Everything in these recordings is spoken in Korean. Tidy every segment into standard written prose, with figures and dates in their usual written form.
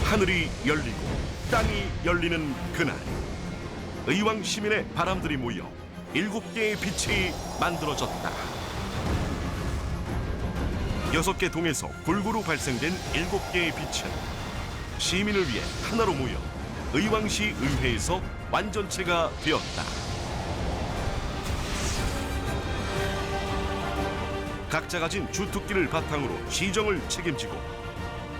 하늘이 열리고 땅이 열리는 그날, 의왕 시민의 바람들이 모여 7개의 빛이 만들어졌다. 6개 동에서 골고루 발생된 7개의 빛은 시민을 위해 하나로 모여 의왕시 의회에서 완전체가 되었다. 각자 가진 주특기를 바탕으로 시정을 책임지고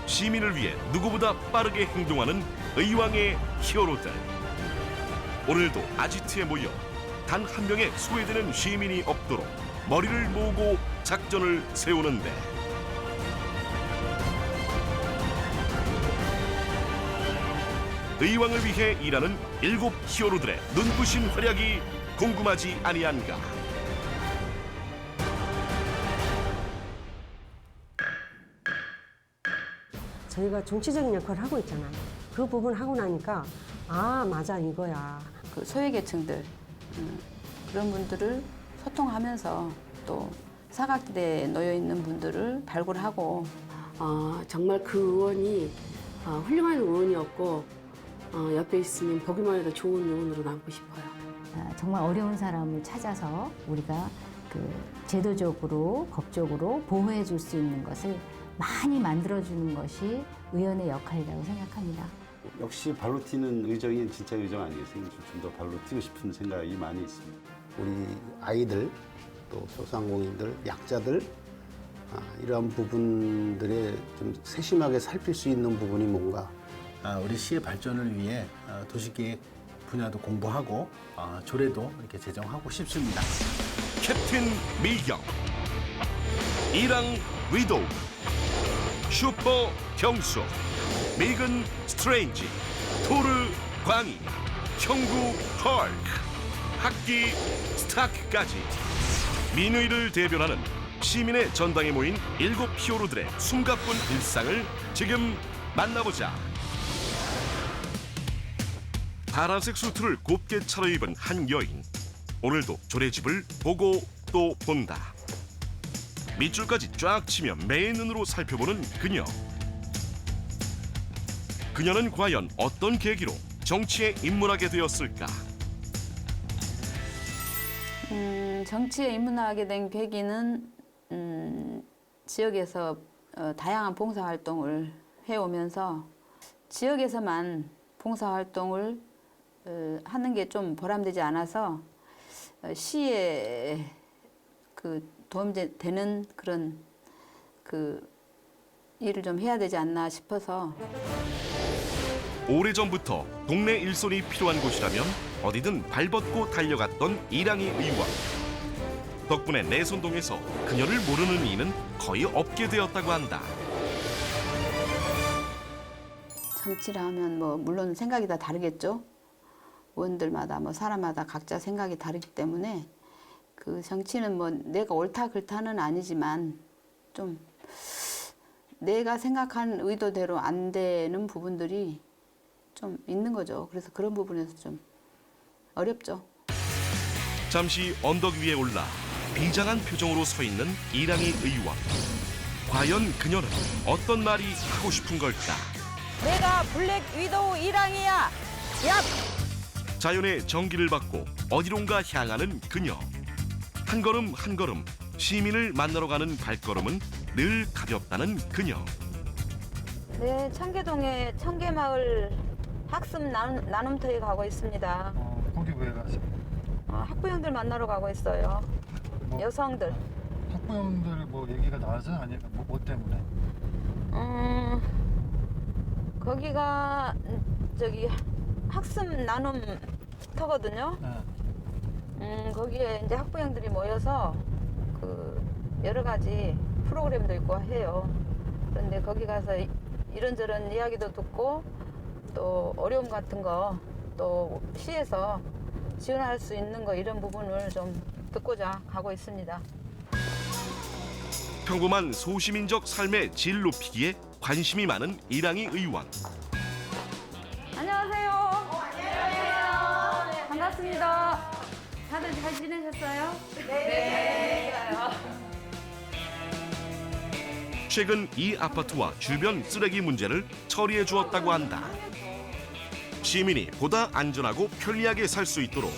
시민을 위해 누구보다 빠르게 행동하는 의왕의 히어로들. 오늘도 아지트에 모여 단 한 명의 소외되는 시민이 없도록 머리를 모으고 작전을 세우는데, 의왕을 위해 일하는 7 히어로들의 눈부신 활약이 궁금하지 아니한가. 저희가 정치적인 역할을 하고 있잖아요. 그 부분 하고 나니까 아 맞아 이거야. 그 소외계층들 그런 분들을 소통하면서 또 사각지대에 놓여 있는 분들을 발굴하고 정말 그 의원이 훌륭한 의원이었고 옆에 있으면 보기만 해도 좋은 의원으로 남고 싶어요. 정말 어려운 사람을 찾아서 우리가 그 제도적으로, 법적으로 보호해 줄 수 있는 것을 많이 만들어주는 것이 의원의 역할이라고 생각합니다. 역시 발로 튀는 의정이 진짜 의정 아니겠어요? 좀 더 발로 튀고 싶은 생각이 많이 있습니다. 우리 아이들, 또 소상공인들, 약자들 이러한 부분들에 좀 세심하게 살필 수 있는 부분이 뭔가. 우리 시의 발전을 위해 도시계획 분야도 공부하고 조례도 이렇게 제정하고 싶습니다. 캡틴 미경, 이랑 위도우, 슈퍼 경수, 미근 스트레인지, 토르 광희, 형구 헐크, 학기 스타크까지 민의를 대변하는 시민의 전당에 모인 7 히어로들의 숨가쁜 일상을 지금 만나보자. 파란색 수트를 곱게 차려입은 한 여인. 오늘도 조례집을 보고 또 본다. 밑줄까지 쫙 치며 매의 눈으로 살펴보는 그녀. 그녀는 과연 어떤 계기로 정치에 입문하게 되었을까? 정치에 입문하게 된 계기는 지역에서 다양한 봉사활동을 해오면서 지역에서만 봉사활동을 하는 게 좀 보람되지 않아서 시에 그 도움되는 그런 그 일을 좀 해야 되지 않나 싶어서. 오래전부터 동네 일손이 필요한 곳이라면 어디든 발벗고 달려갔던 이랑이 의왕. 덕분에 내손동에서 그녀를 모르는 이는 거의 없게 되었다고 한다. 정치를 하면 뭐 물론 생각이 다 다르겠죠. 의원들마다 뭐 사람마다 각자 생각이 다르기 때문에 그 정치는 뭐 내가 옳다 그렇다는 아니지만 좀 내가 생각한 의도대로 안 되는 부분들이 좀 있는 거죠. 그래서 그런 부분에서 좀 어렵죠. 잠시 언덕 위에 올라 비장한 표정으로 서 있는 이랑이 의왕. 과연 그녀는 어떤 말이 하고 싶은 걸까? 내가 블랙 위도우 이랑이야. 얍! 자연의 정기를 받고 어디론가 향하는 그녀. 한 걸음 한 걸음 시민을 만나러 가는 발걸음은 늘 가볍다는 그녀. 네, 청계동의 청계마을 학습 나눔터에 가고 있습니다. 거기 왜 가세요? 학부형들 만나러 가고 있어요. 뭐, 여성들. 학부형들 뭐 얘기가 나와서 아니면 뭐 때문에? 거기가 저기 학습 나눔터거든요. 네. 거기에 이제 학부형들이 모여서 그 여러 가지 프로그램도 있고 해요. 그런데 거기 가서 이런저런 이야기도 듣고 또 어려움 같은 거 또 시에서 지원할 수 있는 거 이런 부분을 좀 듣고자 가고 있습니다. 평범한 소시민적 삶의 질 높이기에 관심이 많은 이랑이 의왕. 안녕하세요. 안녕하세요. 반갑습니다. 다들 잘 지내셨어요? 네. 최근 이 아파트와 주변 쓰레기 문제를 처리해 주었다고 한다. 시민이 보다 안전하고 편리하게 살 수 있도록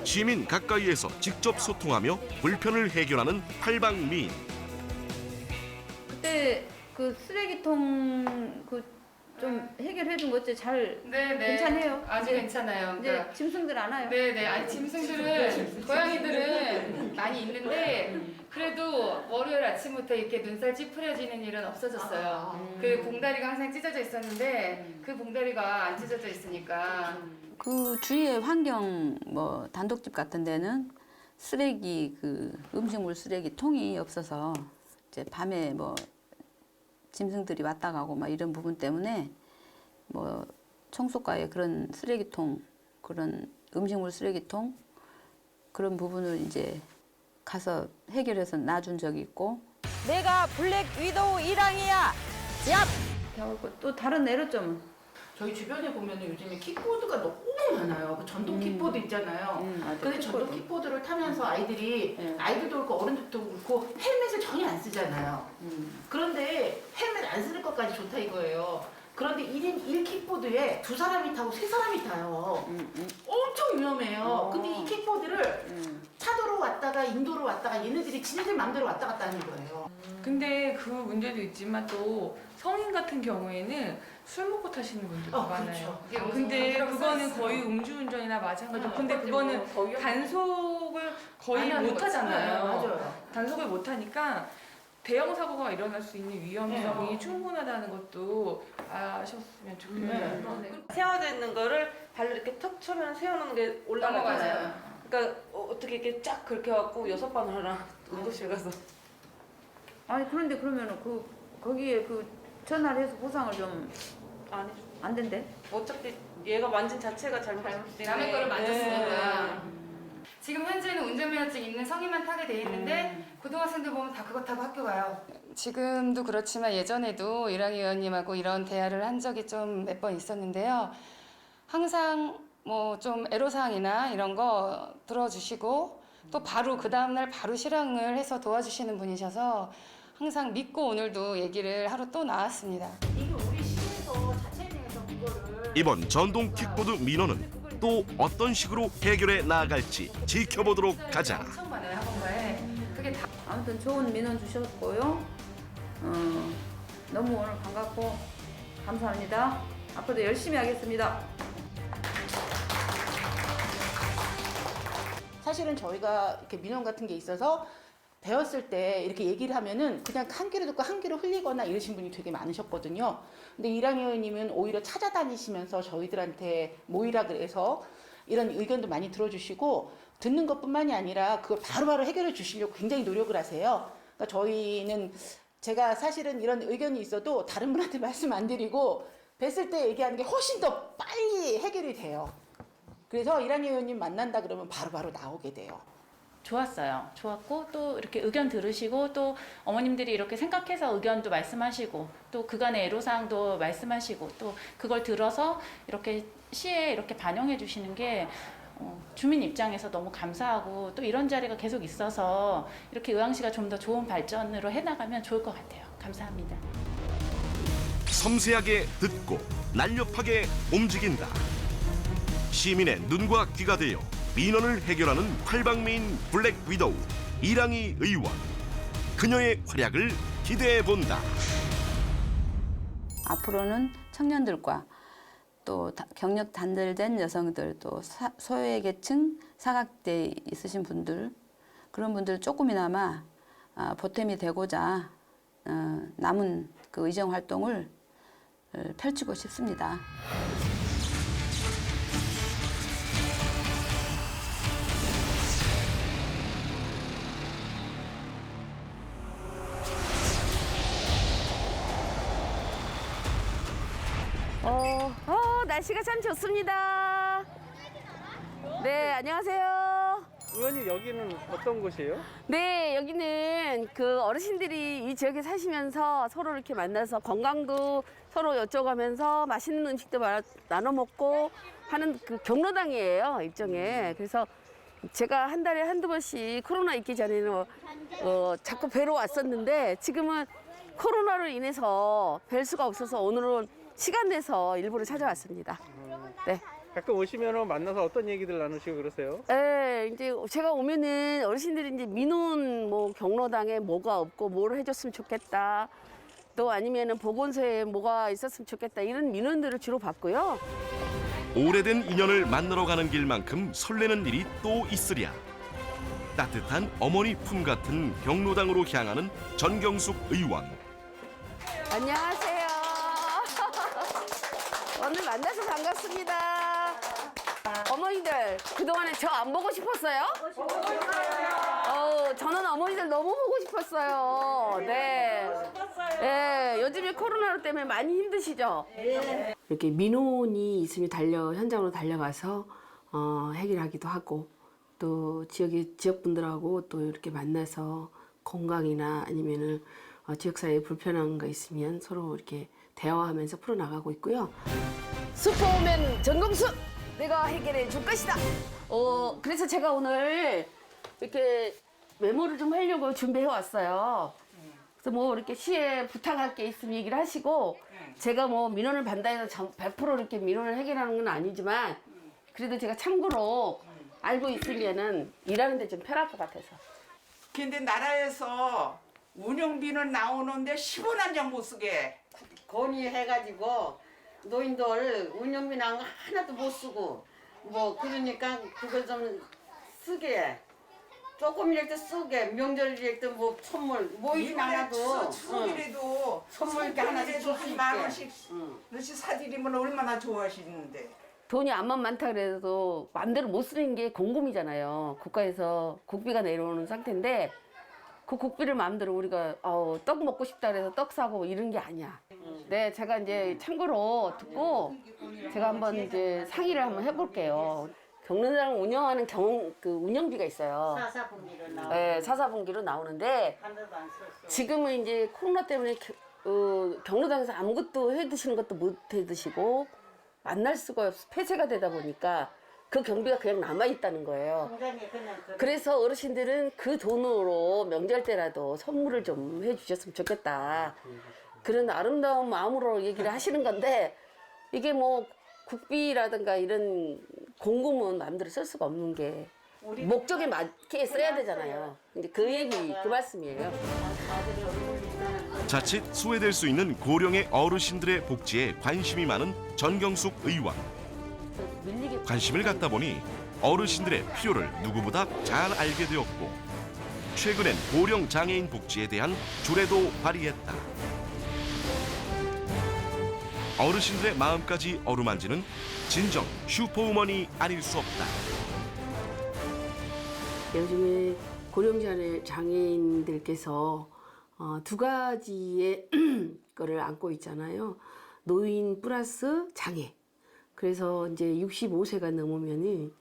시민 가까이에서 직접 소통하며 불편을 해결하는 팔방미인. 그때 그 쓰레기통 좀 해결해 준 거 어째 잘 괜찮아요? 아주 괜찮아요. 이제 그러니까 짐승들 안 와요? 네네. 아니 짐승들은 고양이들은 많이 있는데 그래도 월요일 아침부터 이렇게 눈살 찌푸려지는 일은 없어졌어요. 그 봉다리가 항상 찢어져 있었는데 그 봉다리가 안 찢어져 있으니까. 그 주위의 환경 뭐 단독집 같은 데는 쓰레기 그 음식물 쓰레기 통이 없어서 이제 밤에 뭐 짐승들이 왔다 가고 막 이런 부분 때문에 뭐 청소과에 그런 쓰레기통 그런 음식물 쓰레기통 그런 부분을 이제 가서 해결해서 놔준 적이 있고. 내가 블랙 위도우 1항이야. 얍! 또 다른 애로점은? 저희 주변에 보면은 요즘에 킥보드가 너무 많아요. 그 전동 킥보드 있잖아요. 근데 전동 킥보드를 타면서 아이들이 아이들도 그렇고 어른들도 그렇고 헬멧을 전혀 안 쓰잖아요. 그런데 헬멧 안 쓰는 것까지 좋다 이거예요. 그런데 1인 1킥보드에 2사람이 타고 3사람이 타요. 엄청 위험해요. 근데 이 킥보드를 차도로 왔다가 인도로 왔다가 얘네들이 지네들 마음대로 왔다 갔다 하는 거예요. 근데 그 문제도 있지만 또 성인 같은 경우에는 술 먹고 타시는 분들도 많아요. 그렇죠. 근데 그거는 거의 음주운전이나 마찬가지고 근데 그거는 단속을 거의 못 하잖아요. 맞아요. 단속을 못 하니까 대형 사고가 일어날 수 있는 위험성이 충분하다는 것도 아셨으면 좋겠네요. 세워져 있는 거를 발로 이렇게 턱 쳐면 세워놓는 게 올라가잖아요. 그러니까 어떻게 이렇게 쫙 그렇게 해갖고 6번을 하나 응급실 가서. 아니 그런데 그러면은 거기에 전화를 해서 보상을 좀 안 된대? 어차피 얘가 만진 자체가 잘못된 남의 거를 만졌으니까. 지금 현재는 운전면허증 있는 성인만 타게 돼 있는데 고등학생들 보면 다 그거 타고 학교 가요. 지금도 그렇지만 예전에도 이랑희 의원님하고 이런 대화를 한 적이 좀 몇 번 있었는데요. 항상 뭐 좀 애로사항이나 이런 거 들어주시고 또 바로 그 다음날 바로 실행을 해서 도와주시는 분이셔서 항상 믿고 오늘도 얘기를 하러 또 나왔습니다. 이게 우리 시에서 자체 내에서 그거를 이번 전동 킥보드 민원은 또 어떤 식으로 해결해 나아갈지 지켜보도록 하자. 엄청 많아요 학원가에. 그게 다 아무튼 좋은 민원 주셨고요. 너무 오늘 반갑고 감사합니다. 앞으로도 열심히 하겠습니다. 사실은 저희가 이렇게 민원 같은 게 있어서 배웠을 때 이렇게 얘기를 하면은 그냥 한 귀로 듣고 한 귀로 흘리거나 이러신 분이 되게 많으셨거든요. 근데 이랑희 의원님은 오히려 찾아다니시면서 저희들한테 모이라 그래서 이런 의견도 많이 들어주시고 듣는 것뿐만이 아니라 그걸 바로바로 해결해 주시려고 굉장히 노력을 하세요. 그러니까 저희는 제가 사실은 이런 의견이 있어도 다른 분한테 말씀 안 드리고 뵀을 때 얘기하는 게 훨씬 더 빨리 해결이 돼요. 그래서 이랑희 의원님 만난다 그러면 바로바로 나오게 돼요. 좋았어요. 좋았고 또 이렇게 의견 들으시고 또 어머님들이 이렇게 생각해서 의견도 말씀하시고 또 그간의 애로사항도 말씀하시고 또 그걸 들어서 이렇게 시에 이렇게 반영해 주시는 게 주민 입장에서 너무 감사하고 또 이런 자리가 계속 있어서 이렇게 의왕시가 좀 더 좋은 발전으로 해나가면 좋을 것 같아요. 감사합니다. 섬세하게 듣고 날렵하게 움직인다. 시민의 눈과 귀가 되어 민원을 해결하는 팔방미인 블랙 위도우 이랑희 의원. 그녀의 활약을 기대해본다. 앞으로는 청년들과 또 경력 단절된 여성들 또 소외계층 사각대 있으신 분들 그런 분들 조금이나마 보탬이 되고자 남은 그 의정 활동을 펼치고 싶습니다. 날씨가 참 좋습니다. 네, 안녕하세요. 의원님 여기는 어떤 곳이에요? 네, 여기는 그 어르신들이 이 지역에 사시면서 서로 이렇게 만나서 건강도 서로 여쭤가면서 맛있는 음식도 나눠 먹고 하는 그 경로당이에요, 일종의. 그래서 제가 한 달에 한두 번씩 코로나 있기 전에는 자꾸 뵈러 왔었는데 지금은 코로나로 인해서 뵐 수가 없어서 오늘은 시간 내서 일부러 찾아왔습니다. 네. 가끔 오시면 만나서 어떤 얘기들 나누시고 그러세요? 네, 이제 제가 오면은 어르신들이 이제 민원 뭐 경로당에 뭐가 없고 뭘 해줬으면 좋겠다. 또 아니면은 보건소에 뭐가 있었으면 좋겠다. 이런 민원들을 주로 받고요. 오래된 인연을 만나러 가는 길만큼 설레는 일이 또 있으랴. 따뜻한 어머니 품 같은 경로당으로 향하는 전경숙 의원. 안녕하세요. 오늘 만나서 반갑습니다. 어머니들, 그동안에 저 안 보고 싶었어요? 저는 어머니들 너무 보고 싶었어요. 네. 네, 요즘에 코로나 때문에 많이 힘드시죠? 이렇게 민원이 있으면 현장으로 달려가서 해결하기도 하고, 또 지역분들하고 또 이렇게 만나서 건강이나 아니면은 지역사회에 불편한 거 있으면 서로 이렇게 대화하면서 풀어나가고 있고요. 슈퍼맨 전경숙! 내가 해결해 줄 것이다! 그래서 제가 오늘 이렇게 메모를 좀 하려고 준비해 왔어요. 그래서 뭐 이렇게 시에 부탁할 게 있으면 얘기를 하시고, 제가 뭐 민원을 받는다 해서 100% 이렇게 민원을 해결하는 건 아니지만, 그래도 제가 참고로 알고 있으면은 일하는데 좀 편할 것 같아서. 근데 나라에서 운영비는 나오는데 10원 한 장 못 쓰게 건의해가지고 노인들 운영비 나온 거 하나도 못 쓰고 뭐 그러니까 그걸 좀 쓰게 조금 이럴 때 쓰게 명절 이럴 때 뭐 선물 모이진 않아도 추석이라도 선물 이렇게 하나씩 줄 수 있게 만 원씩 그렇지 사드리면 얼마나 좋아하시는데. 돈이 암만 많다 그래도 마음대로 못 쓰는 게 공금이잖아요. 국가에서 국비가 내려오는 상태인데 그 국비를 마음대로 우리가 떡 먹고 싶다 그래서 떡 사고 이런 게 아니야. 네, 제가 이제 참고로 듣고 제가 한번 이제 상의를 한번 해볼게요. 경로당 운영하는 운영비가 있어요. 사사분기로 나오고. 네, 사사분기로 나오는데 지금은 이제 코로나 때문에 경로당에서 아무것도 해 드시는 것도 못 해 드시고 만날 수가 없어 폐쇄가 되다 보니까 그 경비가 그냥 남아 있다는 거예요. 그래서 어르신들은 그 돈으로 명절 때라도 선물을 좀 해주셨으면 좋겠다. 그런 아름다운 마음으로 얘기를 하시는 건데 이게 뭐 국비라든가 이런 공금은 마음대로 쓸 수가 없는 게 목적에 맞게 써야 되잖아요. 근데 그 말씀이에요. 자칫 소외될 수 있는 고령의 어르신들의 복지에 관심이 많은 전경숙 의원. 관심을 갖다 보니 어르신들의 필요를 누구보다 잘 알게 되었고 최근엔 고령 장애인 복지에 대한 조례도 발의했다. 어르신들의 마음까지 어루만지는 진정 슈퍼우먼이 아닐 수 없다. 요즘에 고령 장애인들께서 두 가지의 거를 안고 있잖아요. 노인 플러스 장애. 그래서 이제 65세가 넘으면은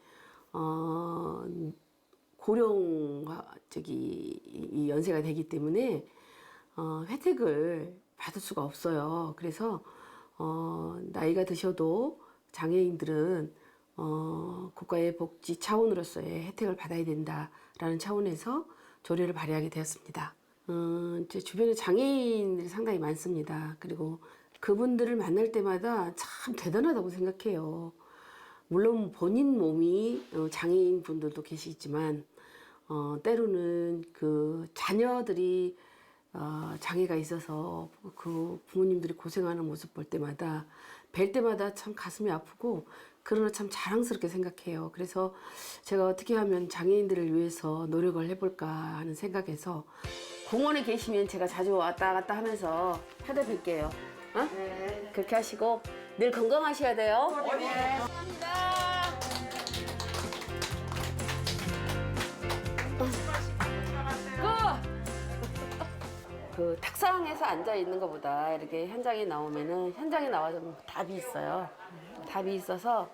이 연세가 되기 때문에 혜택을 받을 수가 없어요. 그래서 나이가 드셔도 장애인들은 국가의 복지 차원으로서의 혜택을 받아야 된다라는 차원에서 조례를 발의하게 되었습니다. 제 주변에 장애인들이 상당히 많습니다. 그리고 그분들을 만날 때마다 참 대단하다고 생각해요. 물론 본인 몸이 장애인 분들도 계시지만 때로는 그 자녀들이 장애가 있어서 그 부모님들이 고생하는 모습 볼 때마다 뵐 때마다 참 가슴이 아프고 그러나 참 자랑스럽게 생각해요. 그래서 제가 어떻게 하면 장애인들을 위해서 노력을 해볼까 하는 생각에서 공원에 계시면 제가 자주 왔다 갔다 하면서 찾아뵐게요. 네. 그렇게 하시고 늘 건강하셔야 돼요. 네. 그 탁상에서 앉아 있는 것보다 이렇게 현장에 나오면은 현장에 나와서 답이 있어요. 답이 있어서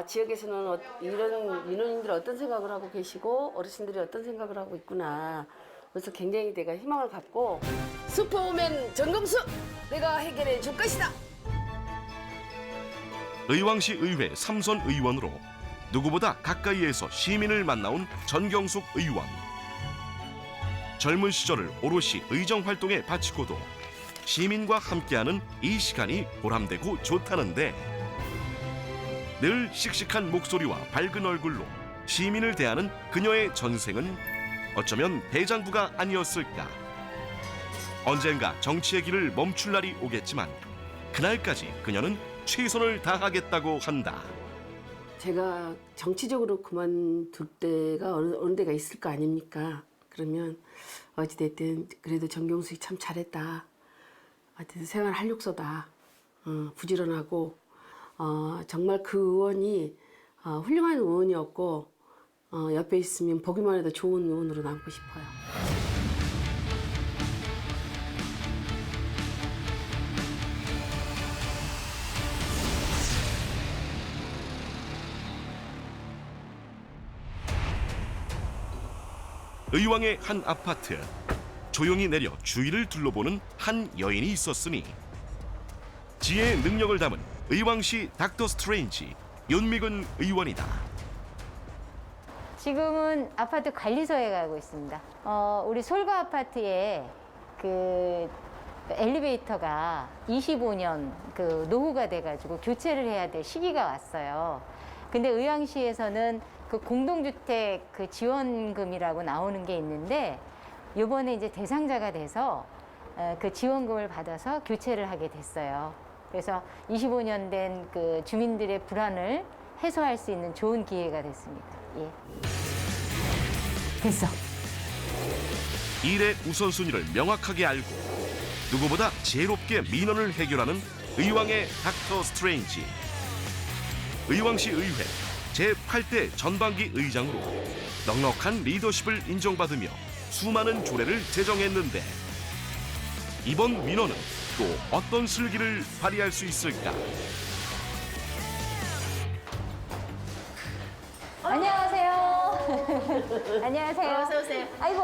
지역에서는 이런 민원인들이 어떤 생각을 하고 계시고 어르신들이 어떤 생각을 하고 있구나. 그래서 굉장히 내가 희망을 갖고 슈퍼우먼 전경숙 내가 해결해 줄 것이다. 의왕시 의회 3선 의원으로 누구보다 가까이에서 시민을 만나온 전경숙 의원. 젊은 시절을 오롯이 의정 활동에 바치고도 시민과 함께하는 이 시간이 보람되고 좋다는데 늘 씩씩한 목소리와 밝은 얼굴로 시민을 대하는 그녀의 전생은 어쩌면 대장부가 아니었을까. 언젠가 정치의 길을 멈출 날이 오겠지만 그날까지 그녀는 최선을 다하겠다고 한다. 제가 정치적으로 그만둘 때가 어느 때가 있을 거 아닙니까? 그러면 어찌됐든 그래도 정경숙이 참 잘했다. 어쨌든 생활 활력소다. 부지런하고 정말 그 의원이 훌륭한 의원이었고 옆에 있으면 보기만 해도 좋은 의원으로 남고 싶어요. 의왕의 한 아파트. 조용히 내려 주위를 둘러보는 한 여인이 있었으니 지혜의 능력을 담은 의왕시 닥터 스트레인지 윤미근 의원이다. 지금은 아파트 관리소에 가고 있습니다. 우리 솔가 아파트에 그 엘리베이터가 25년 그 노후가 돼가지고 교체를 해야 될 시기가 왔어요. 근데 의왕시에서는 그 공동주택 그 지원금이라고 나오는 게 있는데 이번에 이제 대상자가 돼서 그 지원금을 받아서 교체를 하게 됐어요. 그래서 25년 된 그 주민들의 불안을 해소할 수 있는 좋은 기회가 됐습니다. 예. 됐어. 일의 우선순위를 명확하게 알고 누구보다 지혜롭게 민원을 해결하는 의왕의 닥터 스트레인지. 의왕시 의회 제8대 전반기 의장으로 넉넉한 리더십을 인정받으며 수많은 조례를 제정했는데 이번 민원은 또 어떤 슬기를 발휘할 수 있을까? 안녕하세요. 안녕하세요. 어서 오세요. 아이고,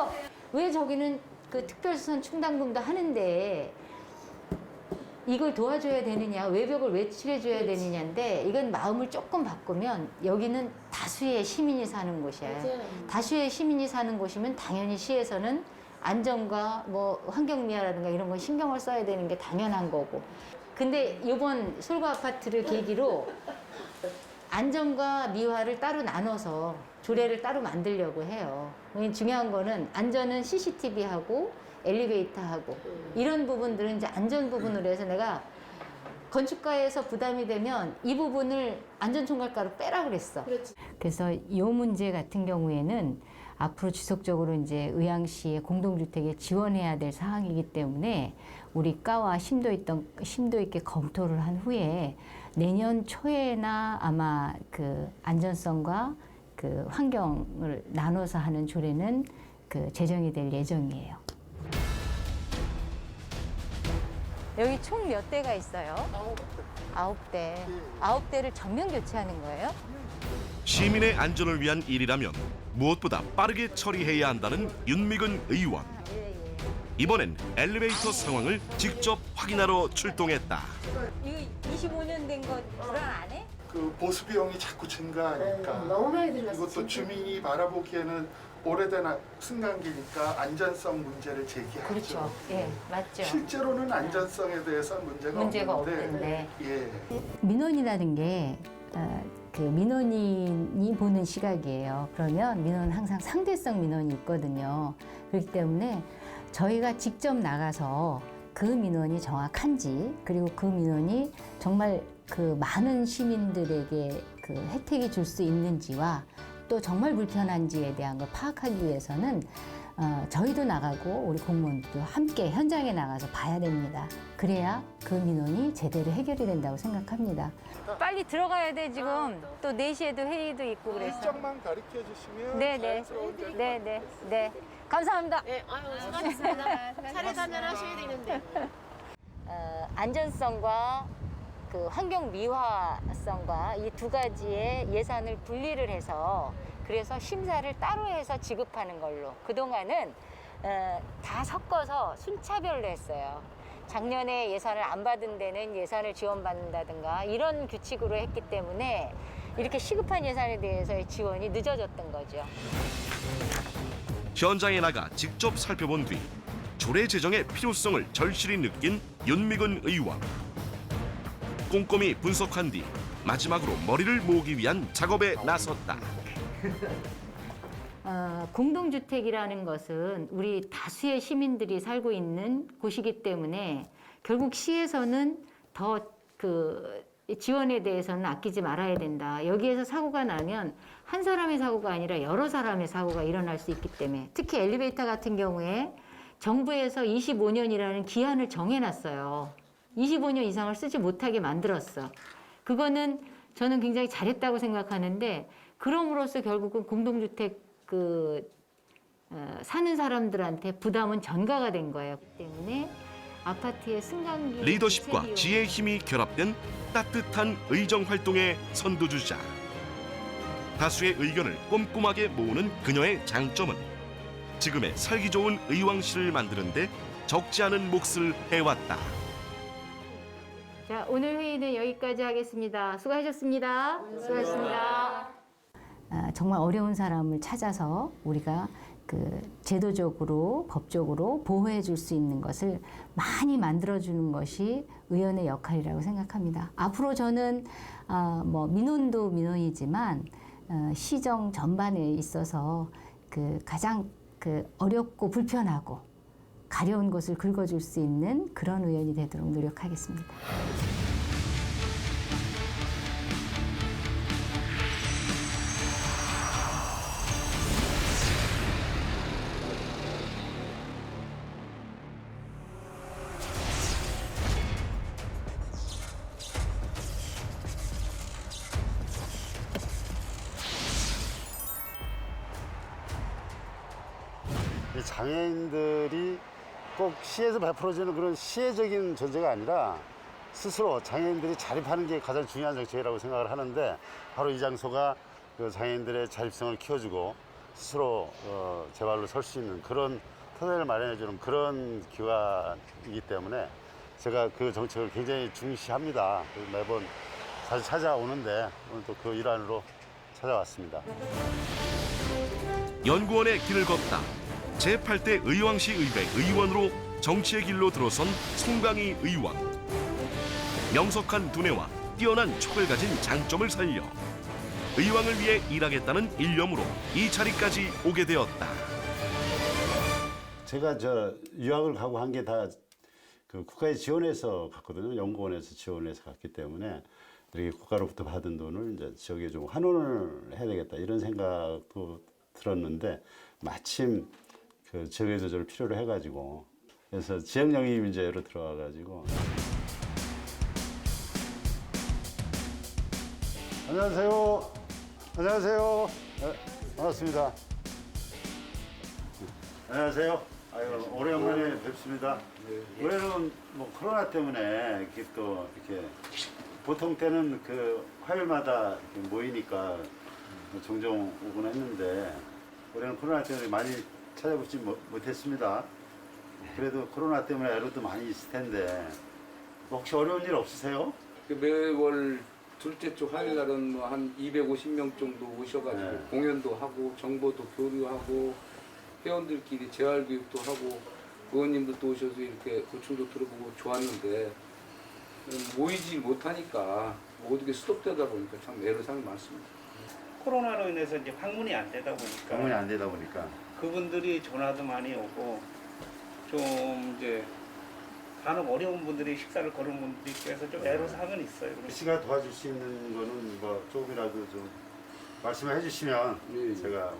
왜 저기는 그 특별수선 충당금도 하는데 이걸 도와줘야 되느냐, 외벽을 왜 칠해줘야 되느냐인데 이건 마음을 조금 바꾸면 여기는 다수의 시민이 사는 곳이에요. 맞아요. 다수의 시민이 사는 곳이면 당연히 시에서는 안전과 뭐 환경미화라든가 이런 건 신경을 써야 되는 게 당연한 거고. 근데 이번 솔가 아파트를 계기로 안전과 미화를 따로 나눠서 조례를 따로 만들려고 해요. 중요한 거는 안전은 CCTV하고 엘리베이터하고 이런 부분들은 이제 안전 부분으로 해서 내가 건축가에서 부담이 되면 이 부분을 안전총괄과로 빼라 그랬어. 그렇지. 그래서 이 문제 같은 경우에는 앞으로 지속적으로 이제 의왕시의 공동주택에 지원해야 될 사항이기 때문에 우리 과와 심도 있게 검토를 한 후에 내년 초에나 아마 그 안전성과 그 환경을 나눠서 하는 조례는 그 제정이 될 예정이에요. 여기 총 몇 대가 있어요? 9대. 9대를 전면 교체하는 거예요? 시민의 안전을 위한 일이라면 무엇보다 빠르게 처리해야 한다는 윤미근 의원. 이번엔 엘리베이터 상황을 직접 확인하러 출동했다. 이거 25년 된 거 불안 안 해? 그 보수 비용이 자꾸 증가하니까 너무 많이 들렸어. 이것도 진짜. 주민이 바라보기에는 오래된 승강기니까 안전성 문제를 제기하죠. 그렇죠. 예, 맞죠. 실제로는 안전성에 대해서 문제가 없는데 예. 민원이라는 게 그 민원인이 보는 시각이에요. 그러면 민원은 항상 상대성 민원이 있거든요. 그렇기 때문에 저희가 직접 나가서 그 민원이 정확한지 그리고 그 민원이 정말 그 많은 시민들에게 그 혜택이 줄 수 있는지와 또 정말 불편한지에 대한 걸 파악하기 위해서는 저희도 나가고 우리 공무원도 함께 현장에 나가서 봐야 됩니다. 그래야 그 민원이 제대로 해결이 된다고 생각합니다. 빨리 들어가야 돼 지금. 또 4시에도 회의도 있고 그래서. 일정만 가르쳐 주시면 네네. 네네. 네. 감사합니다. 네, 아유, 수고하셨습니다. 차례 단련하셔야 되는데. 안전성과 그 환경 미화성과 이 두 가지의 예산을 분리를 해서 그래서 심사를 따로 해서 지급하는 걸로 그동안은 다 섞어서 순차별로 했어요. 작년에 예산을 안 받은 데는 예산을 지원받는다든가 이런 규칙으로 했기 때문에 이렇게 시급한 예산에 대해서의 지원이 늦어졌던 거죠. 현장에 나가 직접 살펴본 뒤 조례 제정의 필요성을 절실히 느낀 윤미근 의원. 꼼꼼히 분석한 뒤 마지막으로 머리를 모으기 위한 작업에 나섰다. 공동주택이라는 것은 우리 다수의 시민들이 살고 있는 곳이기 때문에 결국 시에서는 더 지원에 대해서는 아끼지 말아야 된다. 여기에서 사고가 나면 한 사람의 사고가 아니라 여러 사람의 사고가 일어날 수 있기 때문에 특히 엘리베이터 같은 경우에 정부에서 25년이라는 기한을 정해놨어요. 25년 이상을 쓰지 못하게 만들었어. 그거는 저는 굉장히 잘했다고 생각하는데 그럼으로써 결국은 공동주택 사는 사람들한테 부담은 전가가 된 거예요. 때문에 아파트의 승강기 리더십과 지혜의 힘이 결합된 따뜻한 의정 활동의 선두주자. 다수의 의견을 꼼꼼하게 모으는 그녀의 장점은 지금의 살기 좋은 의왕시를 만드는데 적지 않은 몫을 해왔다. 자, 오늘 회의는 여기까지 하겠습니다. 수고하셨습니다. 수고하셨습니다. 정말 어려운 사람을 찾아서 우리가 제도적으로, 법적으로 보호해 줄 수 있는 것을 많이 만들어주는 것이 의원의 역할이라고 생각합니다. 앞으로 저는 민원도 민원이지만 시정 전반에 있어서 가장 어렵고 불편하고 가려운 것을 긁어줄 수 있는 그런 의원이 되도록 노력하겠습니다. 장애인들이 꼭 시에서 베풀어주는 그런 시혜적인 존재가 아니라 스스로 장애인들이 자립하는 게 가장 중요한 정책이라고 생각을 하는데 바로 이 장소가 그 장애인들의 자립성을 키워주고 스스로 제 발로 설 수 있는 그런 터전을 마련해주는 그런 기관이기 때문에 제가 그 정책을 굉장히 중시합니다. 매번 자주 찾아오는데 오늘 또 그 일환으로 찾아왔습니다. 연구원의 길을 걷다. 제8대 의왕시 의회 의원으로 정치의 길로 들어선 송강희 의원. 명석한 두뇌와 뛰어난 촉을 가진 장점을 살려 의왕을 위해 일하겠다는 일념으로 이 자리까지 오게 되었다. 제가 유학을 가고 한 게 다 국가에 지원해서 갔거든요. 연구원에서 지원해서 갔기 때문에 이렇게 국가로부터 받은 돈을 이제 지역에 좀 환원을 해야 되겠다 이런 생각도 들었는데 마침 지역에서 저를 필요로 해가지고 그래서 지역영입인재로 들어와가지고. 안녕하세요. 안녕하세요. 네, 반갑습니다. 안녕하세요. 아유, 오래간만에 뵙습니다. 올해는 코로나 때문에 이렇게 또 이렇게 보통 때는 화요일마다 이렇게 모이니까 종종 오곤 했는데 올해는 코로나 때문에 많이 찾아보지 못했습니다. 그래도 코로나 때문에 애로도 많이 있을 텐데 혹시 어려운 일 없으세요? 매월 둘째 주 화요일 날은 한 250명 정도 오셔가지고 공연도 하고 정보도 교류하고 회원들끼리 재활교육도 하고 의원님들도 오셔서 이렇게 고충도 들어보고 좋았는데 모이지 못하니까 모든 게 스톱되다 보니까 참 애로사항이 많습니다. 코로나로 인해서 이제 방문이 안 되다 보니까 그분들이 전화도 많이 오고 좀 이제 간혹 어려운 분들이 식사를 거는 분들이 있어서 좀 애로사항은 있어요. 씨가 도와줄 수 있는 거는 조금이라도 좀 말씀해 주시면 제가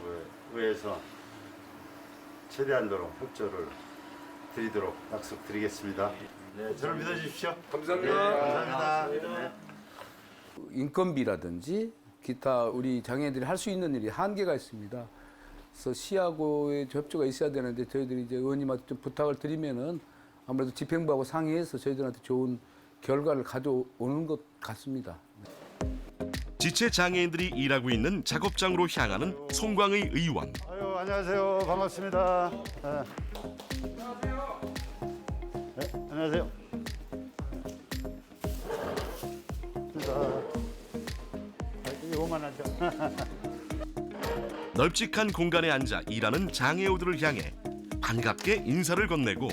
의회에서 최대한도로 협조를 드리도록 약속드리겠습니다. 네, 저를 믿어주십시오. 감사합니다. 네, 감사합니다. 네. 인건비라든지 기타 우리 장애인들이 할 수 있는 일이 한계가 있습니다. 그래서 시하고의 협조가 있어야 되는데 저희들이 이제 의원님한테 좀 부탁을 드리면은 아무래도 집행부하고 상의해서 저희들한테 좋은 결과를 가져오는 것 같습니다. 지체 장애인들이 일하고 있는 작업장으로 향하는 송광의 의원. 아유, 안녕하세요. 반갑습니다. 네. 네, 안녕하세요. 요만하죠. 널찍한 공간에 앉아 일하는 장애우들을 향해 반갑게 인사를 건네고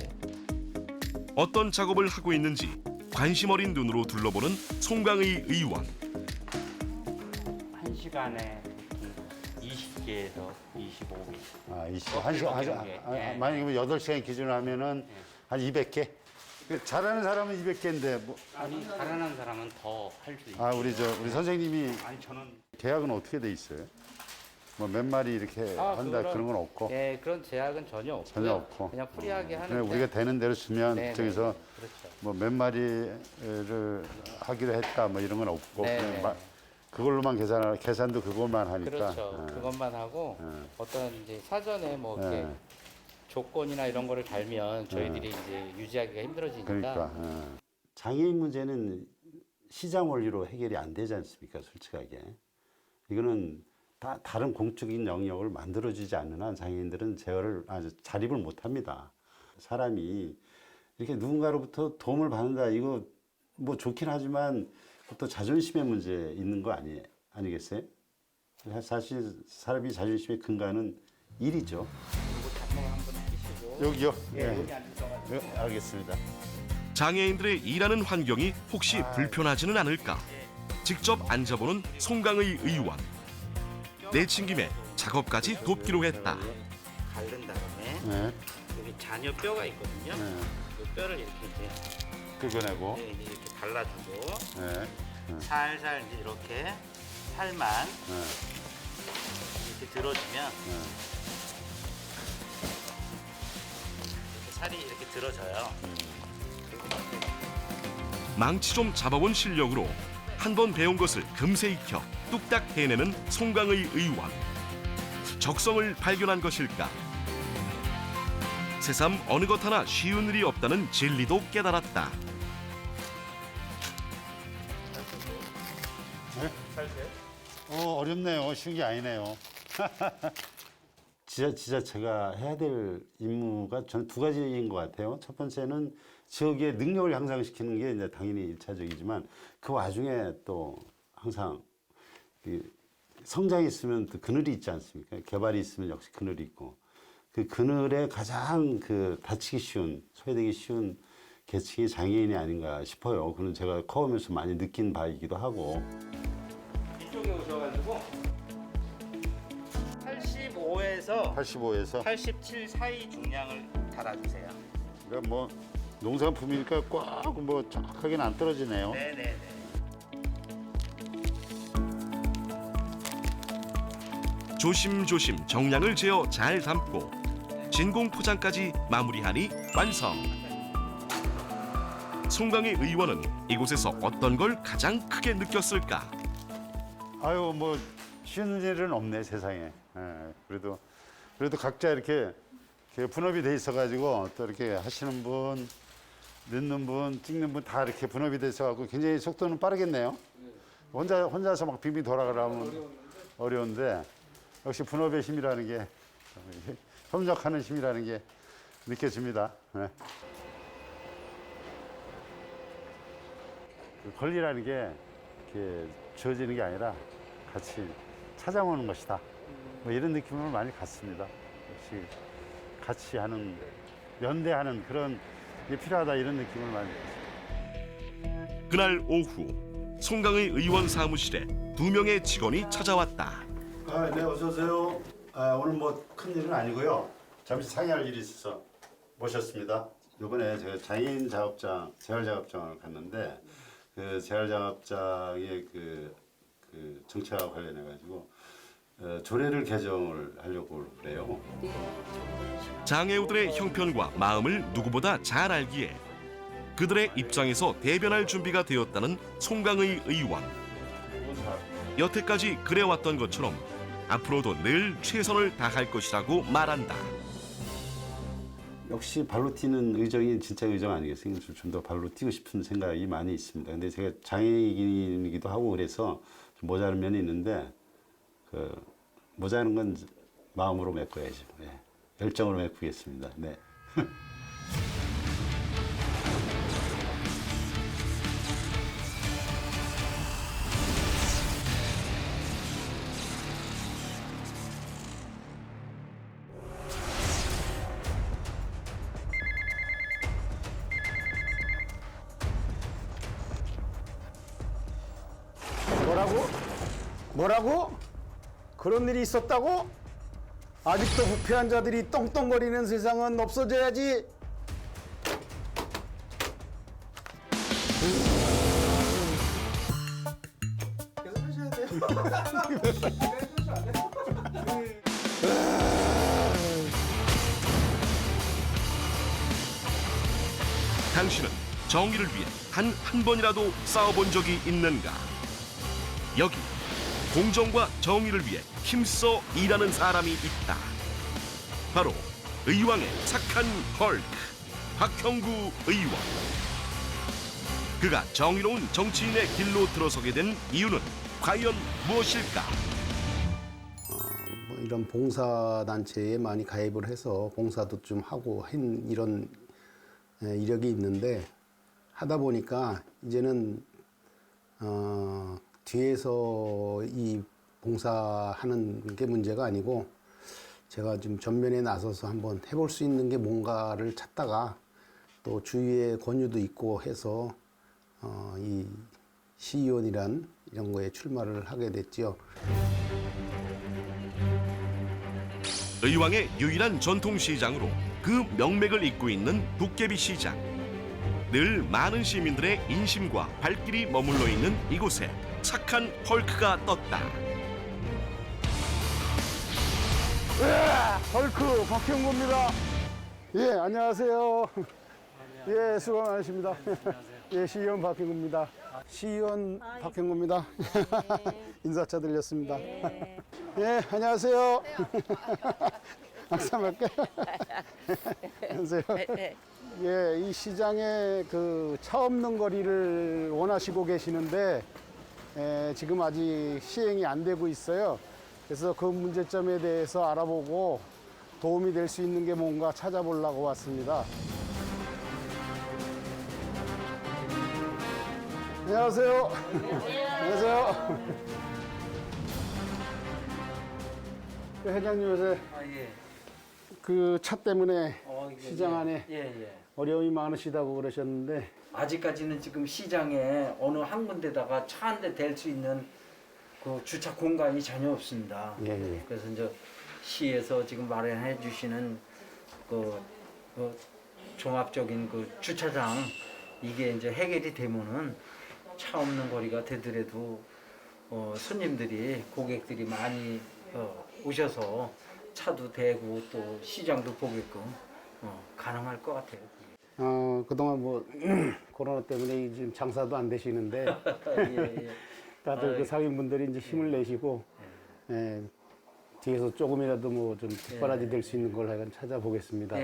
어떤 작업을 하고 있는지 관심 어린 눈으로 둘러보는 송강의 의원. 1시간에 20개에서 25개. 아, 1시간. 만약에 8시간 기준으로 하면은 한 200개? 잘하는 사람은 200개인데 뭐. 아니, 잘하는 사람은 더 할 수 있어요. 아, 우리 선생님이 아니, 저는 계약은 어떻게 돼 있어요? 뭐 몇 마리 이렇게 한다 그런 건 없고. 네, 그런 제약은 전혀 없고요. 전혀 없고. 그냥 프리하게 하는데. 그냥 우리가 되는 대로 주면 네, 저기서 그렇죠. 뭐 몇 마리를 하기로 했다 뭐 이런 건 없고 네, 그냥 네. 그걸로만 계산도 그것만 하니까. 그렇죠. 예. 그것만 하고 어떤 이제 사전에 뭐 이렇게 예. 조건이나 이런 거를 달면 저희들이 이제 유지하기가 힘들어지니까. 그러니까 장애인 문제는 시장 원리로 해결이 안 되지 않습니까? 솔직하게 이거는 다 다른 공적인 영역을 만들어주지 않는 한 장애인들은 자립을 못합니다. 사람이 이렇게 누군가로부터 도움을 받는다 이거 뭐 좋긴 하지만 또 자존심의 문제 있는 거 아니겠어요? 사실 사람이 자존심의 근간은 일이죠. 여기요? 예, 여기 알겠습니다. 장애인들의 일하는 환경이 혹시 불편하지는 않을까? 직접 앉아보는 송강의 의원. 내친김에 작업까지 돕기로 했다. 가른 다음에 네. 여기 잔여 뼈가 있거든요. 이 뼈를 이렇게 이제 긁어내고. 네, 이제 이렇게 발라주고 네. 살살 이제 이렇게 살만 이렇게 들어주면 이렇게 살이 이렇게 들어져요. 망치 좀 잡아본 실력으로 한 번 배운 것을 금세 익혀 뚝딱 해내는 송강의 의원. 적성을 발견한 것일까? 새삼 어느 것 하나 쉬운 일이 없다는 진리도 깨달았다. 네? 어렵네요. 쉬운 게 아니네요. 지자체가 해야 될 임무가 저는 두 가지인 것 같아요. 첫 번째는 지역의 능력을 향상시키는 게 이제 당연히 1차적이지만 그 와중에 또 항상 성장이 있으면 또 그늘이 있지 않습니까? 개발이 있으면 역시 그늘이 있고 그 그늘에 가장 다치기 쉬운, 소외되기 쉬운 계층이 장애인이 아닌가 싶어요. 그건 제가 커오면서 많이 느낀 바이기도 하고. 이쪽에 오셔가지고 85에서 87 사이 중량을 달아주세요. 그러니까 뭐 농산품이니까 꽉 뭐 정확하게는 안 떨어지네요. 네네네. 조심조심 정량을 재어 잘 담고 진공 포장까지 마무리하니 완성. 송강의 의원은 이곳에서 어떤 걸 가장 크게 느꼈을까? 아유 뭐 쉬운 일은 없네 세상에. 예, 그래도 각자 이렇게 분업이 돼 있어가지고 또 이렇게 하시는 분, 넣는 분, 찍는 분 다 이렇게 분업이 돼 있어가지고 굉장히 속도는 빠르겠네요. 혼자서 막 빙빙 돌아가려면 어려운데 역시 분업의 힘이라는 게 협력하는 힘이라는 게 느껴집니다. 네. 권리라는 게 이렇게 주어지는 게 아니라 같이 찾아오는 것이다. 뭐 이런 느낌을 많이 갖습니다. 역시 같이 하는, 연대하는 그런 게 필요하다 이런 느낌을 많이 갖습니다. 그날 오후 송강의 의원 사무실에 2명의 직원이 찾아왔다. 네, 어서 오세요. 오늘 뭐 큰 일은 아니고요. 잠시 상의할 일이 있어서 모셨습니다. 이번에 제가 장애인 작업장, 재활작업장을 갔는데 그 재활작업장의 그 정책과 관련해 가지고 조례를 개정을 하려고 그래요. 장애우들의 형편과 마음을 누구보다 잘 알기에 그들의 입장에서 대변할 준비가 되었다는 송강의 의원. 여태까지 그래왔던 것처럼 앞으로도 늘 최선을 다할 것이라고 말한다. 역시 발로 뛰는 의정이 진짜 의정 아니겠어요? 좀 더 발로 뛰고 싶은 생각이 많이 있습니다. 근데 제가 장애인이기도 하고 그래서 좀 모자란 면이 있는데 모자란 건 마음으로 메꿔야죠. 네. 열정으로 메꾸겠습니다. 네. 뭐라고? 그런 일이 있었다고? 아직도 부패한 자들이 떵떵거리는 세상은 없어져야지. 당신은 정의를 위해 단 한 번이라도 싸워본 적이 있는가? 여기 공정과 정의를 위해 힘써 일하는 사람이 있다. 바로 의왕의 착한 헐크 박형구 의원. 그가 정의로운 정치인의 길로 들어서게 된 이유는 과연 무엇일까? 뭐 이런 봉사단체에 많이 가입을 해서 봉사도 좀 하고 한 이런 이력이 있는데, 하다 보니까 이제는 뒤에서 이 봉사하는 게 문제가 아니고 제가 좀 전면에 나서서 한번 해볼 수 있는 게 뭔가를 찾다가 또 주위에 권유도 있고 해서 이 시의원이란 이런 거에 출마를 하게 됐지요. 의왕의 유일한 전통시장으로 그 명맥을 잇고 있는 도깨비시장. 늘 많은 시민들의 인심과 발길이 머물러 있는 이곳에 착한 헐크가 떴다. 헐크 박형구입니다. 예, 안녕하세요. 예, 수고 많으십니다. 예, 시의원 박형구입니다. 시의원 박형구입니다. 인사차 들렸습니다. 예, 안녕하세요. 항상 뵐게. 안녕하세요. 예, 이 시장에 그 차 없는 거리를 원하시고 계시는데 지금 아직 시행이 안 되고 있어요. 그래서 그 문제점에 대해서 알아보고 도움이 될 수 있는 게 뭔가 찾아보려고 왔습니다. 안녕하세요. 안녕하세요. 그 회장님 요새 그 차 때문에 시장 안에 어려움이 많으시다고 그러셨는데, 아직까지는 지금 시장에 어느 한 군데다가 차 한 대 댈 수 있는 그 주차 공간이 전혀 없습니다. 그래서 이제 시에서 지금 마련해 주시는 그 종합적인 그 주차장, 이게 이제 해결이 되면은 차 없는 거리가 되더라도 손님들이, 고객들이 많이 오셔서 차도 대고 또 시장도 보게끔 가능할 것 같아요. 그동안 뭐 코로나 때문에 지금 장사도 안 되시는데 예. 다들 그 상인분들이 이제 힘을 내시고 뒤에서 조금이라도 뭐 좀 뒷바라지 될 수 있는 걸 하여간 찾아보겠습니다.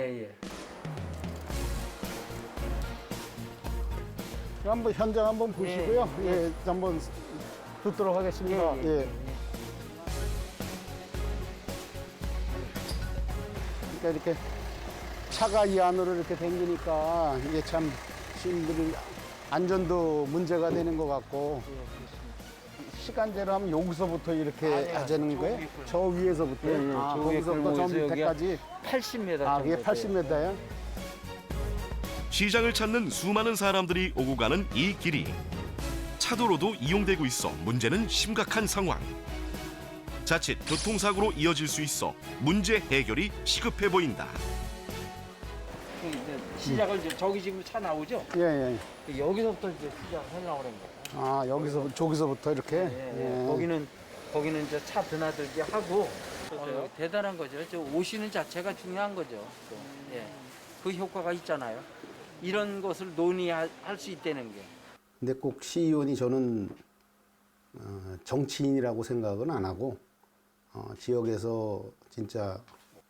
한번 현장 한번 보시고요. 예, 한번 듣도록 하겠습니다. 예. 그러니까 이렇게 차가 이 안으로 이렇게 댕기니까 이게 참 시민들이 안전도 문제가 되는 것 같고, 시간제로 하면 여기서부터 이렇게 하자는 거예요? 저 위에서부터? 거기서부터 저 밑에까지? 80m. 이게 80m예요? 시장을 찾는 수많은 사람들이 오고 가는 이 길이 차도로도 이용되고 있어 문제는 심각한 상황. 자칫 교통사고로 이어질 수 있어 문제 해결이 시급해 보인다. 시작을 이제 저기 지금 차 나오죠? 예. 여기서부터 이제 시작하려고 그런 거예요. 저기서부터 이렇게? 거기는 이제 차 드나들게 하고, 대단한 거죠. 저 오시는 자체가 중요한 거죠. 그 효과가 있잖아요. 이런 것을 논의할 수 있다는 게. 근데 꼭 시의원이 저는 정치인이라고 생각은 안 하고, 지역에서 진짜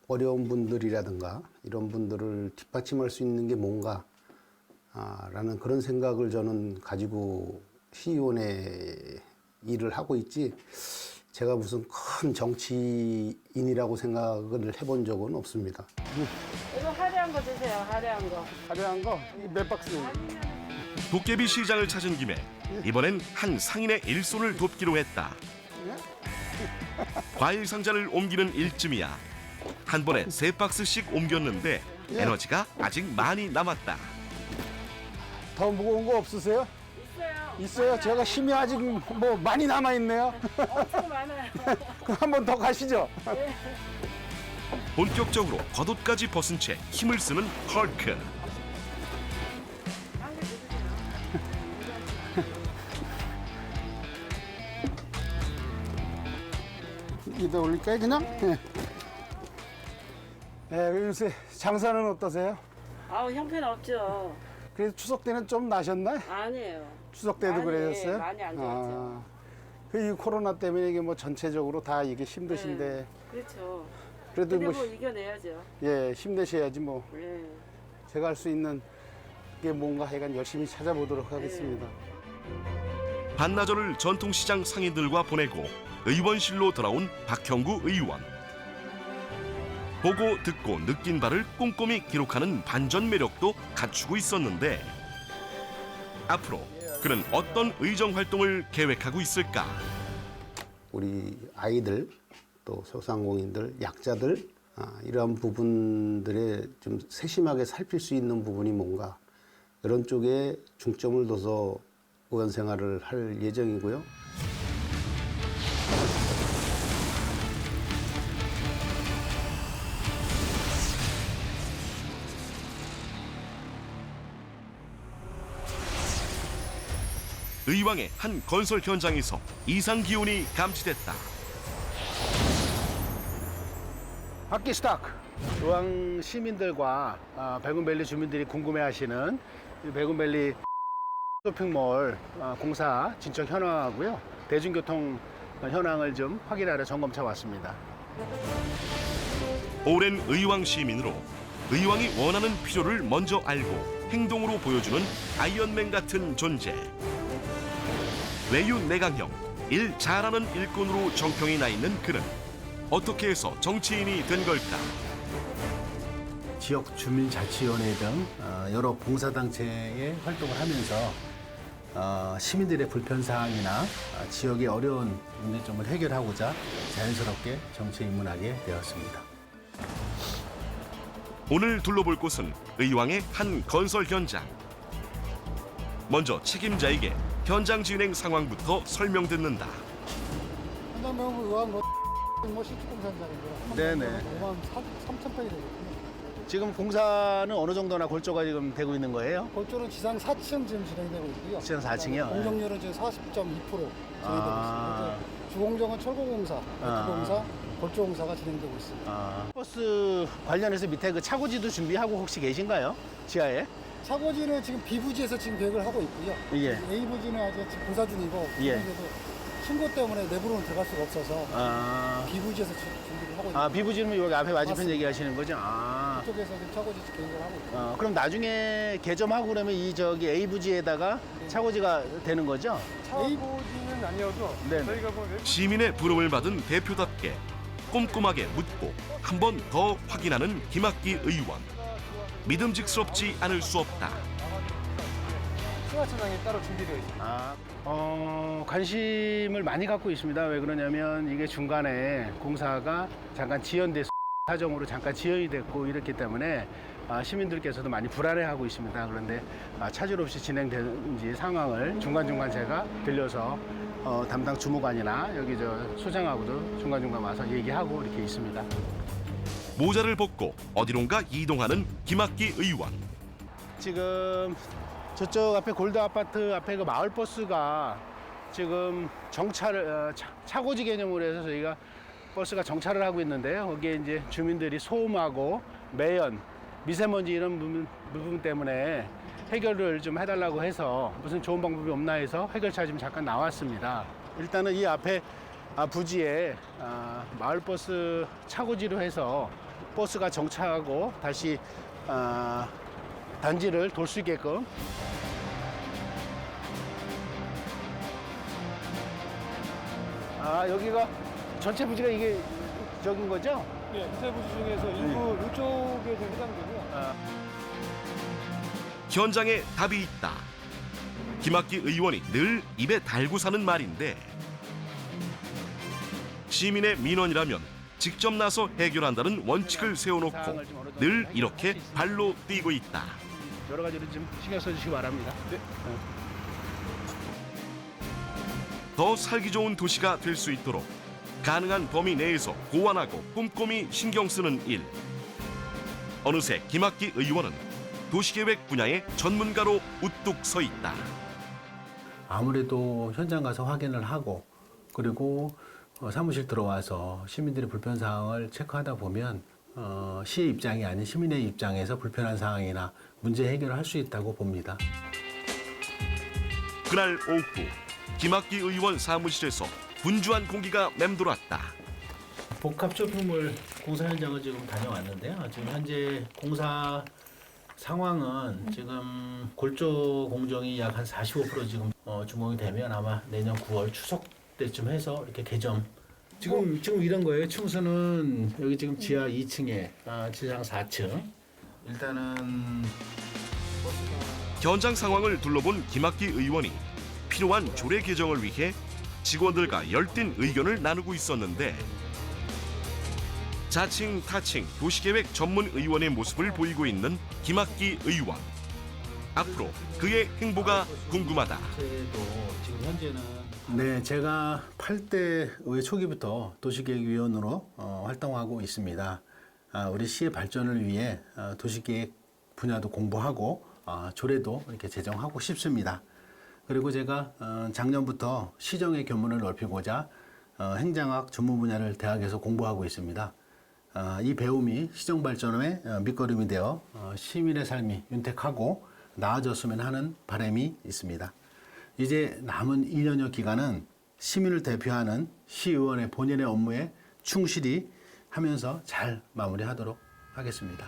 어려운 분들이라든가 이런 분들을 뒷받침할 수 있는 게 뭔가 라는 그런 생각을 저는 가지고 시의원의 일을 하고 있지, 제가 무슨 큰 정치인이라고 생각을 해본 적은 없습니다. 이거 화려한 거 주세요. 화려한 거. 화려한 거? 몇 박스? 도깨비 시장을 찾은 김에 이번엔 한 상인의 일손을 돕기로 했다. 과일 상자를 옮기는 일쯤이야. 한 번에 3박스씩 옮겼는데 에너지가 아직 많이 남았다. 더 무거운 거 없으세요? 있어요. 있어요. 제가 힘이 아직 뭐 많이 남아 있네요. 엄청 많아요. 그럼 한 번 더 가시죠. 본격적으로 겉옷까지 벗은 채 힘을 쓰는 헐크. 이대 올릴까요, 그냥? 네. 네, 요새 장사는 어떠세요? 아우 형편없죠. 그래도 추석 때는 좀 나셨나요? 아니에요. 추석 때도 많이, 그러셨어요? 많이 안 좋았죠. 이 코로나 때문에 이게 뭐 전체적으로 다 이게 힘드신데. 그렇죠. 그래도 근데 뭐 뭐 이겨내야죠. 예, 힘내셔야지 뭐. 네. 제가 할 수 있는 게 뭔가 하여간 열심히 찾아보도록 하겠습니다. 반나절을 전통시장 상인들과 보내고 의원실로 돌아온 박형구 의원. 보고 듣고 느낀 바를 꼼꼼히 기록하는 반전 매력도 갖추고 있었는데 앞으로 그는 어떤 의정 활동을 계획하고 있을까? 우리 아이들 또 소상공인들, 약자들 이러한 부분들에 좀 세심하게 살필 수 있는 부분이 뭔가 이런 쪽에 중점을 둬서 의원 생활을 할 예정이고요. 의왕의 한 건설 현장에서 이상 기온이 감지됐다. 학기 스타크. 의왕 시민들과 백운밸리 주민들이 궁금해하시는 백운밸리 쇼핑몰 공사 진척 현황하고요. 대중교통 현황을 좀 확인하러 점검차 왔습니다. 오랜 의왕 시민으로 의왕이 원하는 필요를 먼저 알고 행동으로 보여주는 아이언맨 같은 존재. 외유 내강형, 일 잘하는 일꾼으로 정평이 나 있는 그는 어떻게 해서 정치인이 된 걸까? 지역 주민자치위원회 등 여러 봉사단체의 활동을 하면서 시민들의 불편사항이나 지역의 어려운 문제점을 해결하고자 자연스럽게 정치에 입문하게 되었습니다. 오늘 둘러볼 곳은 의왕의 한 건설 현장. 먼저 책임자에게 현장 진행 상황부터 설명듣는다. 한장병 의왕 뭐 시축공사장인데요. 네네. 5만 3천 평이 되거든요. 지금 공사는 어느 정도나 골조가 지금 되고 있는 거예요? 골조는 지상 4층 지금 진행되고 있고요. 지상 4층이요? 공정률은 지금 40.2% 진행되고 있습니다. 주공정은 철거공사, 배트공사, 골조공사가 진행되고 있습니다. 버스 관련해서 밑에 그 차고지도 준비하고 혹시 계신가요? 지하에? 차고지는 지금 B부지에서 지금 계획을 하고 있고요. 예. A부지는 아직 지금 공사 중이고 예. 신고 때문에 내부로는 들어갈 수가 없어서 B부지에서 준비를 하고 있습니다. B부지는 여기 앞에 맞은편 맞습니다. 얘기하시는 거죠? 그쪽에서 지금 차고지 계획을 하고 있고요. 그럼 나중에 개점하고 그러면 이 저기 A부지에다가 차고지가 되는 거죠? A부지는 아니어도 네. 저희가 뭐 시민의 부름을 받은 대표답게 꼼꼼하게 묻고 한 번 더 확인하는 김학기 의원. 믿음직스럽지 않을 수 없다. 승하차장이 따로 준비되어 있습니다. 관심을 많이 갖고 있습니다. 왜 그러냐면 이게 중간에 공사가 잠깐 지연돼서 사정으로 잠깐 지연이 됐고 이렇기 때문에 시민들께서도 많이 불안해하고 있습니다. 그런데 차질 없이 진행되는지 상황을 중간중간 제가 들려서 담당 주무관이나 여기 저 소장하고도 중간중간 와서 얘기하고 이렇게 있습니다. 모자를 벗고 어디론가 이동하는 김학기 의원. 지금 저쪽 앞에 골드 아파트 앞에 그 마을 버스가 지금 정차를 차고지 개념으로 해서 저희가 버스가 정차를 하고 있는데요. 거기에 이제 주민들이 소음하고 매연, 미세먼지 이런 부분 때문에 해결을 좀 해달라고 해서 무슨 좋은 방법이 없나 해서 해결차 지금 잠깐 나왔습니다. 일단은 이 앞에 부지에 마을버스 차고지로 해서 버스가 정차하고 다시 단지를 돌 수 있게끔 여기가 전체 부지가 이게 저긴 거죠? 네, 세 부지 중에서 일부 이쪽에 좀 해당되고요. 현장에 답이 있다. 김학기 의원이 늘 입에 달고 사는 말인데 시민의 민원이라면 직접 나서 해결한다는 원칙을 세워놓고 늘 이렇게 발로 뛰고 있다. 여러 가지로 좀 신경 써주시기 바랍니다. 네. 더 살기 좋은 도시가 될 수 있도록 가능한 범위 내에서 고안하고 꼼꼼히 신경 쓰는 일. 어느새 김학기 의원은 도시계획 분야의 전문가로 우뚝 서 있다. 아무래도 현장 가서 확인을 하고 그리고 사무실 들어와서 시민들의 불편 사항을 체크하다 보면 시의 입장이 아닌 시민의 입장에서 불편한 사항이나 문제 해결을 할 수 있다고 봅니다. 그날 오후 김학기 의원 사무실에서 분주한 공기가 맴돌았다. 복합 쇼핑몰 공사 현장을 지금 다녀왔는데요. 지금 현재 공사 상황은 지금 골조 공정이 약 한 45% 지금 준공이 되면 아마 내년 9월 추석 때쯤 해서 이렇게 개점. 지금 이런 거예요. 충수는 여기 지금 지하 2층에 지상 4층. 일단은 현장 상황을 둘러본 김학기 의원이 필요한 조례 개정을 위해 직원들과 열띤 의견을 나누고 있었는데 자칭 타칭 도시계획 전문 의원의 모습을 보이고 있는 김학기 의원. 앞으로 그의 행보가 궁금하다. 지금 현재는 네, 제가 8대 의회 초기부터 도시계획위원으로 활동하고 있습니다. 우리 시의 발전을 위해 도시계획 분야도 공부하고 조례도 이렇게 제정하고 싶습니다. 그리고 제가 작년부터 시정의 견문을 넓히고자 행정학 전문 분야를 대학에서 공부하고 있습니다. 이 배움이 시정 발전의 밑거름이 되어 시민의 삶이 윤택하고 나아졌으면 하는 바람이 있습니다. 이제 남은 2년여 기간은 시민을 대표하는 시의원의 본연의 업무에 충실히 하면서 잘 마무리하도록 하겠습니다.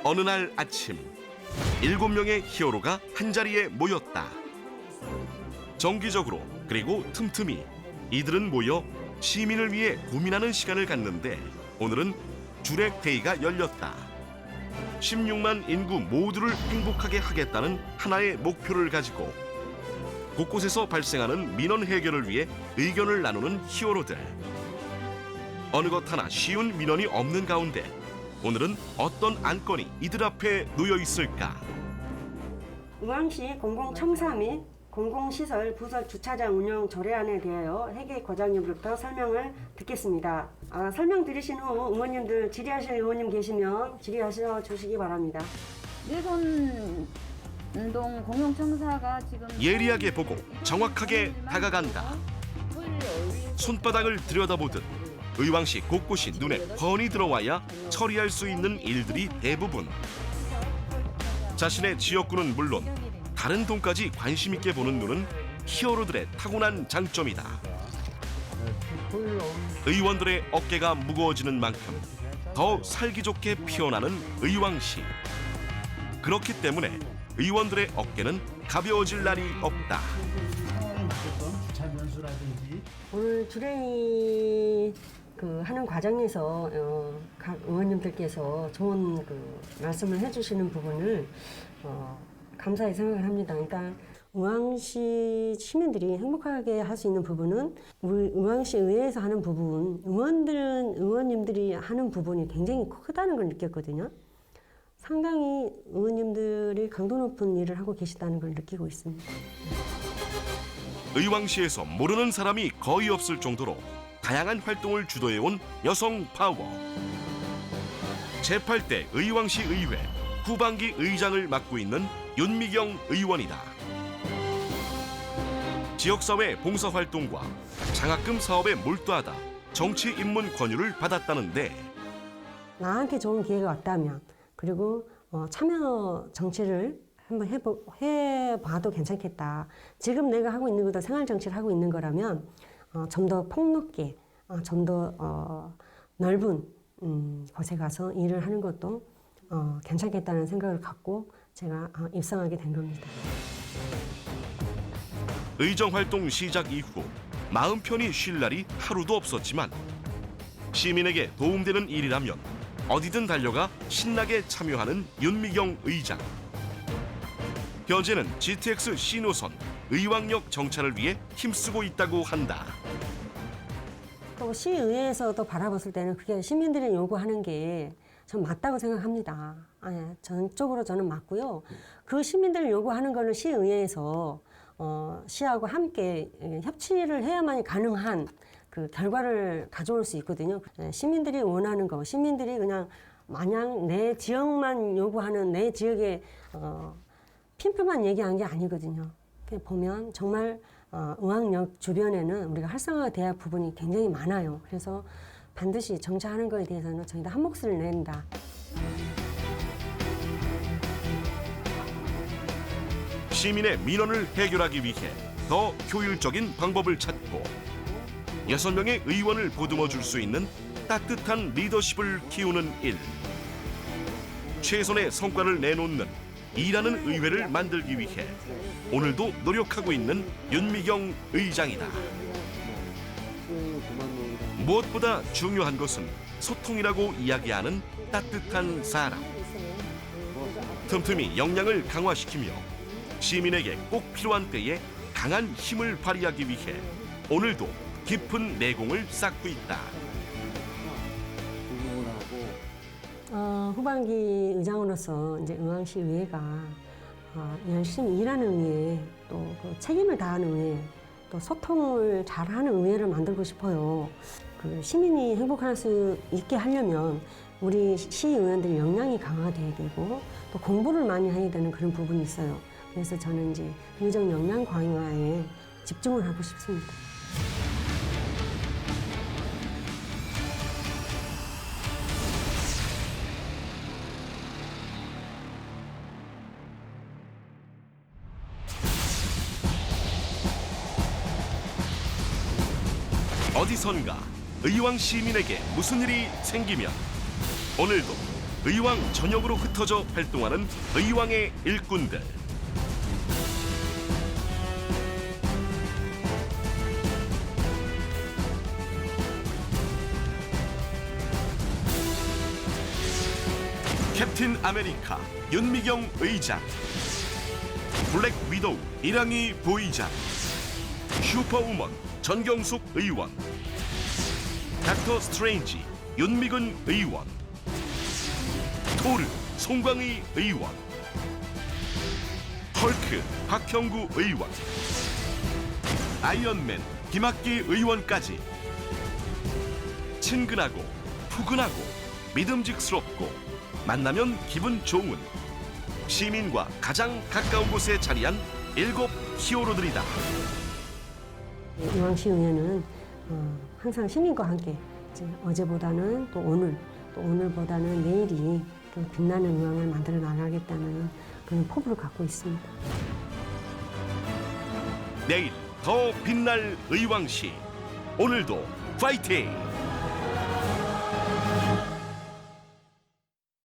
어느 날 아침 7명의 히어로가 한자리에 모였다. 정기적으로 그리고 틈틈이 이들은 모여 시민을 위해 고민하는 시간을 갖는데 오늘은 주례회의가 열렸다. 16만 인구 모두를 행복하게 하겠다는 하나의 목표를 가지고 곳곳에서 발생하는 민원 해결을 위해 의견을 나누는 히어로들. 어느 것 하나 쉬운 민원이 없는 가운데 오늘은 어떤 안건이 이들 앞에 놓여 있을까? 의왕시 공공청사 및 공공시설 부설 주차장 운영 조례안에 대하여 회계 과장님으로부터 설명을 듣겠습니다. 설명 들으신 후 의원님들 질의하실 의원님 계시면 질의하셔 주시기 바랍니다. 내손 운동 공용청사가 지금 예리하게 보고 정확하게 다가간다. 손바닥을 들여다보듯 의왕시 곳곳이 눈에 훤히 들어와야 처리할 수 있는 일들이 대부분. 자신의 지역구는 물론 다른 동까지 관심 있게 보는 눈은 히어로들의 타고난 장점이다. 의원들의 어깨가 무거워지는 만큼 더 살기 좋게 피어나는 의왕시. 그렇기 때문에 의원들의 어깨는 가벼워질 날이 없다. 오늘 주례 하는 과정에서 각 의원님들께서 좋은 말씀을 해주시는 부분을 감사히 생각을 합니다. 그러니까 의왕시 시민들이 행복하게 할 수 있는 부분은 우리 의왕시 의회에서 하는 부분, 의원님들이 하는 부분이 굉장히 크다는 걸 느꼈거든요. 상당히 의원님들이 강도 높은 일을 하고 계시다는 걸 느끼고 있습니다. 의왕시에서 모르는 사람이 거의 없을 정도로 다양한 활동을 주도해온 여성 파워. 제8대 의왕시 의회 후반기 의장을 맡고 있는 윤미경 의원이다. 지역사회 봉사활동과 장학금 사업에 몰두하다 정치 입문 권유를 받았다는데 나한테 좋은 기회가 왔다면 그리고 참여 정치를 한번 해봐도 괜찮겠다. 지금 내가 하고 있는 것도 생활정치를 하고 있는 거라면 좀 더 폭넓게, 좀 더 넓은 곳에 가서 일을 하는 것도 괜찮겠다는 생각을 갖고 제가 입성하게 된 겁니다. 의정활동 시작 이후 마음 편히 쉴 날이 하루도 없었지만 시민에게 도움되는 일이라면 어디든 달려가 신나게 참여하는 윤미경 의장. 현재는 GTX 신호선 의왕역 정차를 위해 힘쓰고 있다고 한다. 또 시의회에서도 바라봤을 때는 그게 시민들이 요구하는 게 전 맞다고 생각합니다. 전적으로 저는 맞고요. 그 시민들 요구하는 거는 시의회에서 시하고 함께 협치를 해야만 가능한 그 결과를 가져올 수 있거든요. 시민들이 원하는 거, 시민들이 그냥 마냥 내 지역만 요구하는 내 지역의 핀표만 얘기한 게 아니거든요. 보면 정말 의왕역 주변에는 우리가 활성화가 돼야 할 부분이 굉장히 많아요. 그래서 반드시 정차하는 것에 대해서는 저희도 한 몫을 낸다. 시민의 민원을 해결하기 위해 더 효율적인 방법을 찾고 6명의 의원을 보듬어 줄 수 있는 따뜻한 리더십을 키우는 일. 최선의 성과를 내놓는 일하는 의회를 만들기 위해 오늘도 노력하고 있는 윤미경 의장이다. 무엇보다 중요한 것은 소통이라고 이야기하는 따뜻한 사람. 틈틈이 역량을 강화시키며 시민에게 꼭 필요한 때에 강한 힘을 발휘하기 위해 오늘도 깊은 내공을 쌓고 있다. 후반기 의장으로서 이제 의왕시 의회가 열심히 일하는 의회, 또 그 책임을 다하는 의회, 또 소통을 잘하는 의회를 만들고 싶어요. 그 시민이 행복할 수 있게 하려면 우리 시의원들 역량이 강화돼야 되고 또 공부를 많이 해야 되는 그런 부분이 있어요. 그래서 저는 이제 의정 역량 강화에 집중을 하고 싶습니다. 어디선가 의왕 시민에게 무슨 일이 생기면 오늘도 의왕 전역으로 흩어져 활동하는 의왕의 일꾼들. 캡틴 아메리카 윤미경 의장, 블랙 위도우 이랑희 부의장, 슈퍼우먼 전경숙 의원, 닥터 스트레인지 윤미근 의원, 토르 송광의 의원, 헐크 박형구 의원, 아이언맨 김학기 의원까지 친근하고 푸근하고 믿음직스럽고 만나면 기분 좋은 시민과 가장 가까운 곳에 자리한 7 히어로들이다. 의왕시 의회는 항상 시민과 함께 어제보다는 또 오늘보다는 내일이 더 빛나는 의왕을 만들어 나가겠다는 그런 포부를 갖고 있습니다. 내일 더 빛날 의왕시. 오늘도 파이팅!